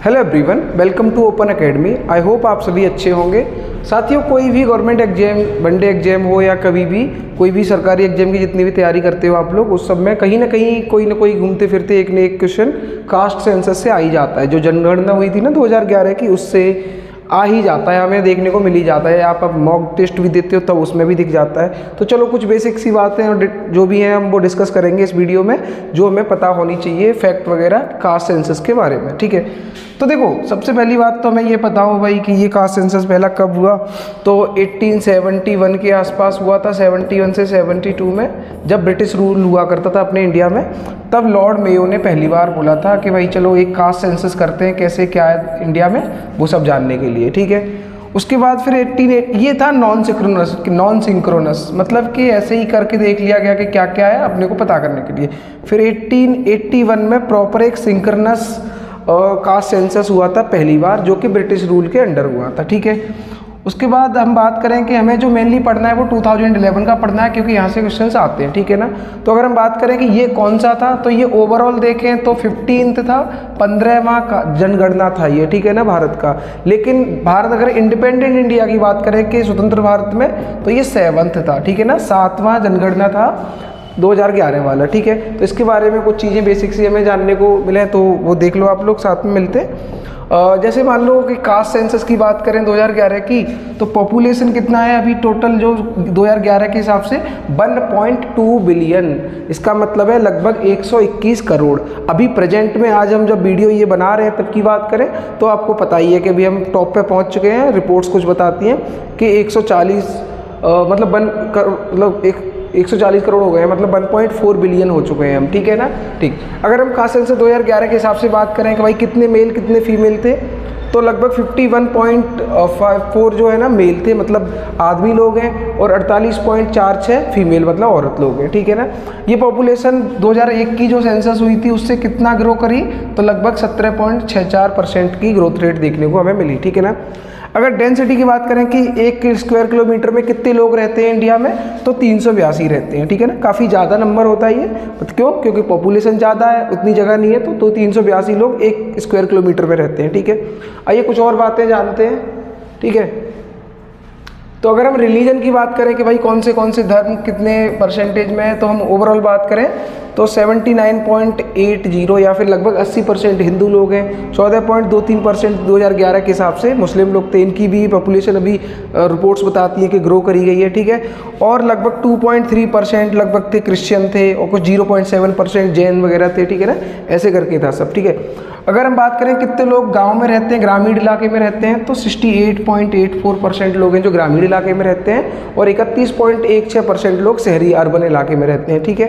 Hello everyone, welcome to open academy. I hope आप सभी अच्छे होंगे। साथियों, कोई भी गवर्नमेंट एग्जाम, वनडे एग्जाम हो या कभी भी कोई भी सरकारी एग्जाम की जितनी भी तैयारी करते हो आप लोग, उस सब में कहीं ना कहीं कोई ना कोई घूमते फिरते एक न एक क्वेश्चन कास्ट सेंसस से आ ही जाता है। जो जनगणना हुई थी ना 2011 की, उससे आ ही जाता है, हमें देखने को मिल ही जाता है। आप अब मॉक टेस्ट भी देते हो तब उसमें भी दिख जाता है। तो चलो कुछ बेसिक सी बातें और जो भी हैं हम वो डिस्कस करेंगे इस वीडियो में, जो हमें पता होनी चाहिए फैक्ट वगैरह कास्ट सेंसस के बारे में। ठीक है, तो देखो सबसे पहली बात तो हमें ये पता हो भाई कि ये कास्ट सेंसस पहला कब हुआ। तो 1871 के आसपास हुआ था, 71 से 72 में, जब ब्रिटिश रूल हुआ करता था अपने इंडिया में। तब लॉर्ड मेयो ने पहली बार बोला था कि भाई चलो एक कास्ट सेंसस करते हैं, कैसे क्या है इंडिया में वो सब जानने के लिए। ठीक है, उसके बाद फिर 18 ये था नॉन सिंक्रोनस, मतलब कि ऐसे ही करके देख लिया गया कि क्या क्या है अपने को पता करने के लिए। फिर 1881 में प्रॉपर एक सिंक्रोनस कास्ट सेंसस हुआ था पहली बार, जो कि ब्रिटिश रूल के अंडर हुआ था। ठीक है, उसके बाद हम बात करें कि हमें जो मेनली पढ़ना है वो 2011 का पढ़ना है, क्योंकि यहाँ से क्वेश्चंस आते हैं। ठीक है ना, तो अगर हम बात करें कि ये कौन सा था, तो ये ओवरऑल देखें तो 15th था, 15वां का जनगणना था ये। ठीक है ना, भारत का। लेकिन भारत अगर इंडिपेंडेंट इंडिया की बात करें कि स्वतंत्र भारत में, तो ये 7th था। ठीक है ना, 7वां जनगणना था 2011 वाला। ठीक है, तो इसके बारे में कुछ चीज़ें बेसिक सी हमें जानने को मिले, तो वो देख लो आप लोग, साथ में मिलते हैं। जैसे मान लो कि कास्ट सेंसस की बात करें 2011 की, तो पॉपुलेशन कितना है अभी टोटल जो 2011 के हिसाब से 1.2 बिलियन। इसका मतलब है लगभग 121 करोड़। अभी प्रेजेंट में आज हम जब वीडियो ये बना रहे हैं तब की बात करें तो आपको पता ही है कि अभी हम टॉप पे पहुंच चुके हैं। रिपोर्ट्स कुछ बताती हैं कि 140 मतलब 140 करोड़ हो गए हैं, मतलब 1.4 बिलियन हो चुके हैं हम। ठीक है ना, ठीक। अगर हम कास्ट सेंसस 2011 के हिसाब से बात करें कि भाई कितने मेल कितने फीमेल थे, तो लगभग 51.54 जो है ना मेल थे, मतलब आदमी लोग हैं, और 48.46 फीमेल मतलब औरत लोग हैं। ठीक है ना, ये पॉपुलेशन 2001 की जो सेंसस हुई थी उससे कितना ग्रो करी, तो लगभग 17.64% की ग्रोथ रेट देखने को हमें मिली। ठीक है ना, अगर डेंसिटी की बात करें कि 1 स्क्वायर किलोमीटर में कितने लोग रहते हैं इंडिया में, तो 382 रहते हैं। ठीक है ना, काफ़ी ज़्यादा नंबर होता है ये। क्यों? क्योंकि पॉपुलेशन ज़्यादा है, उतनी जगह नहीं है, तो 382 लोग 1 स्क्वायर किलोमीटर में रहते हैं। ठीक है, आइए कुछ और बातें जानते हैं। ठीक है, तो अगर हम रिलीजन की बात करें कि भाई कौन से धर्म कितने परसेंटेज में है, तो हम ओवरऑल बात करें तो 79.80 या फिर लगभग 80% हिंदू लोग हैं। 14.23% 2011 के हिसाब से मुस्लिम लोग थे। इनकी भी पॉपुलेशन अभी रिपोर्ट्स बताती है कि ग्रो करी गई है। ठीक है, और लगभग 2.3% लगभग थे क्रिश्चियन थे, और कुछ 0.7% जैन वगैरह थे। ठीक है ना, ऐसे करके था सब। ठीक है, अगर हम बात करें कितने लोग गांव में रहते हैं, ग्रामीण इलाके में रहते हैं, तो 68.84% लोग हैं जो ग्रामीण इलाके में रहते हैं, और 31.16% लोग शहरी अर्बन इलाके में रहते हैं। ठीक है,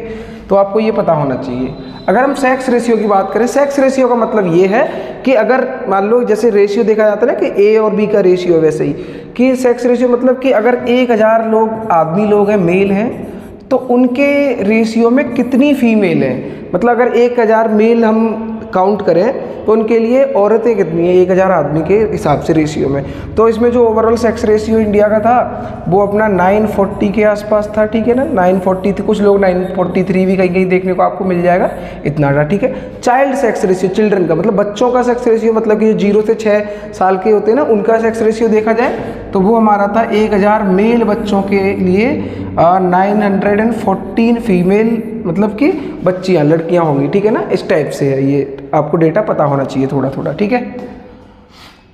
तो आपको ये पता होना चाहिए। अगर हम सेक्स रेशियो की बात करें, सेक्स रेशियो का मतलब ये है कि अगर मान लो जैसे रेशियो देखा जाता है ना कि ए और बी का रेशियो, वैसे ही कि सेक्स रेशियो मतलब कि अगर 1000 लोग आदमी लोग हैं, मेल हैं, तो उनके रेशियो में कितनी फीमेल हैं। मतलब अगर 1000 मेल हम काउंट करें तो उनके लिए औरतें कितनी है 1000 आदमी के हिसाब से रेशियो में। तो इसमें जो ओवरऑल सेक्स रेशियो इंडिया का था वो अपना 940 के आसपास था। ठीक है ना, 940 थी, कुछ लोग 943 भी कहीं कहीं देखने को आपको मिल जाएगा, इतना था। ठीक है, चाइल्ड सेक्स रेशियो, चिल्ड्रन का मतलब बच्चों का सेक्स रेशियो, मतलब कि 0 से 6 साल के होते हैं ना, उनका सेक्स रेशियो देखा जाए तो वो हमारा था 1000 मेल बच्चों के लिए 914 फीमेल, मतलब कि बच्चियाँ लड़कियाँ होंगी। ठीक है ना, इस टाइप से है ये, आपको डेटा पता होना चाहिए थोड़ा थोड़ा। ठीक है,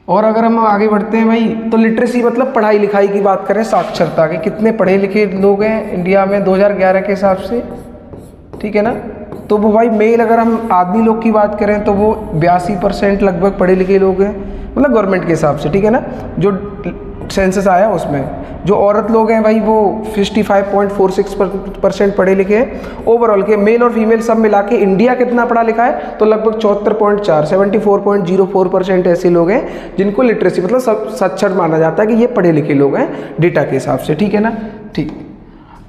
और अगर हम आगे बढ़ते हैं भाई, तो लिटरेसी मतलब पढ़ाई लिखाई की बात करें, साक्षरता के कितने पढ़े लिखे लोग हैं इंडिया में 2011 के हिसाब से। ठीक है ना, तो वो भाई मेल अगर हम आदमी लोग की बात करें तो वो 82% लगभग पढ़े लिखे लोग हैं, मतलब गवर्नमेंट के हिसाब से। ठीक है ना, जो सेंसस आया उसमें जो औरत लोग हैं भाई वो 55.46% पढ़े लिखे हैं। ओवरऑल के मेल और फीमेल सब मिला के इंडिया कितना पढ़ा लिखा है, तो लगभग 74.4 ऐसे लोग हैं जिनको लिटरेसी मतलब साक्षर माना जाता है कि ये पढ़े लिखे लोग हैं डेटा के हिसाब से। ठीक है ना, ठीक।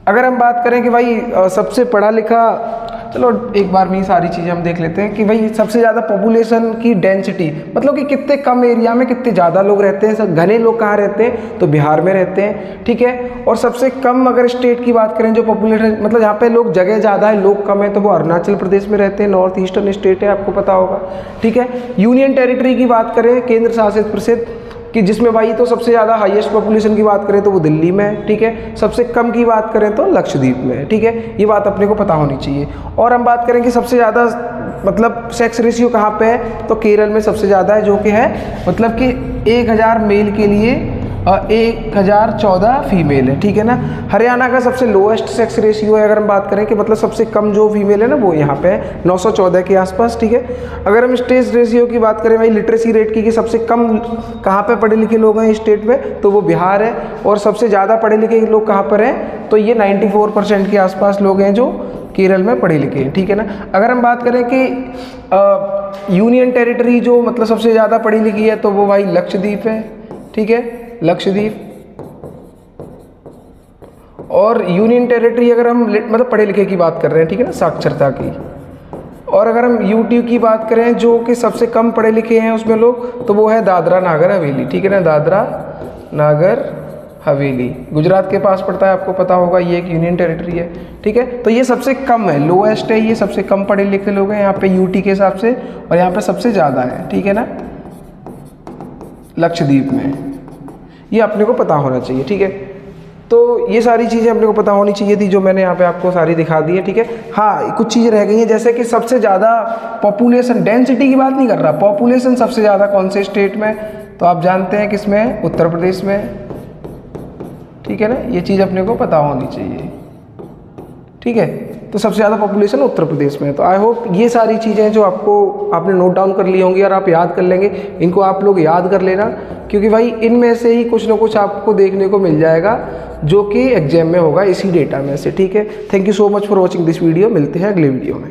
अगर हम बात करें कि भाई सबसे पढ़ा लिखा चलो एक बार में ही सारी चीज़ें हम देख लेते हैं कि भाई सबसे ज़्यादा पॉपुलेशन की डेंसिटी, मतलब कि कितने कम एरिया में कितने ज़्यादा लोग रहते हैं, सब घने लोग कहाँ रहते हैं, तो बिहार में रहते हैं, ठीक है। और सबसे कम अगर स्टेट की बात करें जो पॉपुलेशन, मतलब जहाँ पे लोग जगह ज़्यादा है लोग कम है, तो वो अरुणाचल प्रदेश में रहते हैं, नॉर्थ ईस्टर्न स्टेट है, आपको पता होगा, ठीक है। यूनियन टेरिटरी की बात करें, केंद्र शासित प्रदेश कि जिसमें भाई तो सबसे ज़्यादा हाईएस्ट पॉपुलेशन की बात करें तो वो दिल्ली में है, ठीक है। सबसे कम की बात करें तो लक्षद्वीप में है, ठीक है। ये बात अपने को पता होनी चाहिए। और हम बात करें कि सबसे ज़्यादा मतलब सेक्स रेशियो कहाँ पे है, तो केरल में सबसे ज़्यादा है, जो कि है मतलब कि 1000 मेल के लिए 1014 फीमेल है, ठीक है ना। हरियाणा का सबसे लोएस्ट सेक्स रेशियो है, अगर हम बात करें कि मतलब सबसे कम जो फीमेल है ना वो यहाँ पे है 914 के आसपास, ठीक है। अगर हम स्टेट रेशियो की बात करें भाई लिटरेसी रेट की कि सबसे कम कहाँ पे पढ़े लिखे लोग हैं स्टेट में, तो वो बिहार है। और सबसे ज़्यादा पढ़े लिखे लोग कहाँ पर हैं, तो ये 94% के आसपास लोग हैं जो केरल में पढ़े लिखे हैं, ठीक है ना। अगर हम बात करें कि यूनियन टेरिटरी जो मतलब सबसे ज़्यादा पढ़ी लिखी है, तो वो भाई लक्षद्वीप है, ठीक है, लक्षद्वीप। और यूनियन टेरिटरी अगर हम मतलब पढ़े लिखे की बात कर रहे हैं, ठीक है ना, साक्षरता की। और अगर हम यूटी की बात करें जो कि सबसे कम पढ़े लिखे हैं उसमें लोग, तो वो है दादरा नागर हवेली, ठीक है ना, दादरा नागर हवेली गुजरात के पास पड़ता है, आपको पता होगा, ये एक यूनियन टेरिटरी है, ठीक है। तो ये सबसे कम है, लोएस्ट है, ये सबसे कम पढ़े लिखे लोग हैं यहाँ पे यूटी के हिसाब से, और यहाँ पे सबसे ज़्यादा है, ठीक है ना, लक्षद्वीप में। ये अपने को पता होना चाहिए, ठीक है। तो ये सारी चीज़ें अपने को पता होनी चाहिए थी जो मैंने यहाँ पे आपको सारी दिखा दी है, ठीक है। हाँ, कुछ चीज़ें रह गई हैं, जैसे कि सबसे ज़्यादा पॉपुलेशन, डेंसिटी की बात नहीं कर रहा, पॉपुलेशन सबसे ज़्यादा कौन से स्टेट में, तो आप जानते हैं किसमें, उत्तर प्रदेश में, ठीक है ना। ये चीज़ अपने को पता होनी चाहिए, ठीक है। तो सबसे ज़्यादा पॉपुलेशन उत्तर प्रदेश में है। तो आई होप ये सारी चीज़ें जो आपने नोट डाउन कर ली होंगी और आप याद कर लेंगे, इनको आप लोग याद कर लेना, क्योंकि भाई इनमें से ही कुछ ना कुछ आपको देखने को मिल जाएगा जो कि एग्जाम में होगा इसी डेटा में से, ठीक है। Thank you so much for watching this video, मिलते हैं अगले वीडियो में।